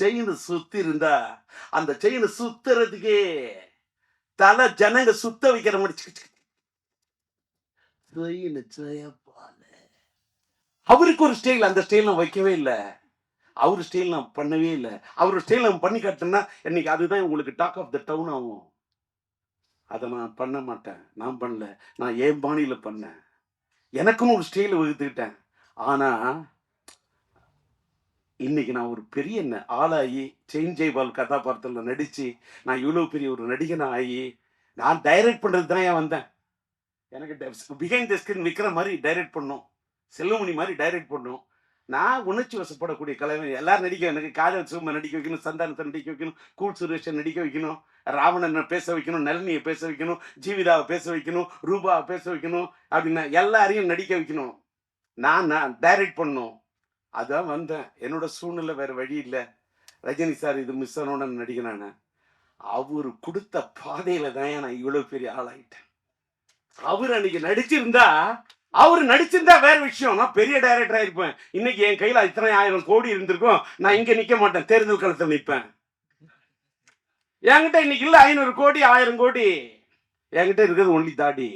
Chain சுத்தி இருந்தா அந்த செயின் சுத்துறதுக்கே தலை ஜனங்க சுத்த வைக்கிற மாதிரி அவருக்கு ஒரு ஸ்டைல், அந்த ஸ்டைல் நான் வைக்கவே இல்லை. அவரு ஸ்டைல் நான் பண்ணவே இல்லை. அவரு ஸ்டைல் நான் பண்ணி காட்டினா இன்னைக்கு அதுதான் உங்களுக்கு டாக் ஆஃப் த டவுன் ஆகும். அதை நான் பண்ண மாட்டேன். நான் பண்ணல. நான் என் பாணியில பண்ணேன். எனக்குன்னு ஒரு ஸ்டைல் வகுத்துக்கிட்டேன். ஆனா இன்னைக்கு நான் ஒரு பெரிய ஆளாகி செயின் ஜெய்பால் கதாபாத்திரத்தில் நடிச்சு நான் இவ்வளவு பெரிய ஒரு நடிகனா ஆகி நான் டைரக்ட் பண்றது தான் ஏன் வந்தேன். எனக்கு பிஹைண்ட் த ஸ்கிரீன் விற்கிற மாதிரி டைரக்ட் பண்ணும், செல்வமணி மாதிரி டைரக்ட் பண்ணும். நான் உணர்ச்சி வசப்படக்கூடிய கலைஞர். எல்லாரும் நடிக்க, எனக்கு காதல் சும்மா நடிக்க வைக்கணும், சந்தானத்தை நடிக்க வைக்கணும், கூல் சுரேஷை நடிக்க வைக்கணும், ராவணனை பேச வைக்கணும், நளினியை பேச வைக்கணும், ஜீவிதாவை பேச வைக்கணும், ரூபாவை பேச வைக்கணும், அப்படின்னா எல்லாரையும் நடிக்க வைக்கணும். நான் டைரக்ட் பண்ணும். அதான் வந்தேன். என்னோட சூழ்நிலை வேற வழி இல்லை. ரஜினி சார் இது மிஸ் ஆனோட நடிகனான அவரு கொடுத்த பாதையில தான் நான் இவ்வளவு பெரிய ஆளாயிட்டேன். அவர் அன்னைக்கு நடிச்சிருந்தா வேற விஷயம். நான் பெரிய டைரக்டர் ஆயிருப்பேன். இன்னைக்கு என் கையில இத்தனை 1000 கோடி இருந்திருக்கும். நான் இங்க நிக்க மாட்டேன், தேர்தல் களத்தில் நிற்பேன். என்கிட்ட இன்னைக்கு இல்ல 500 கோடி 1000 கோடி. என்கிட்ட இருக்கிறது ஒன்லி தாடி.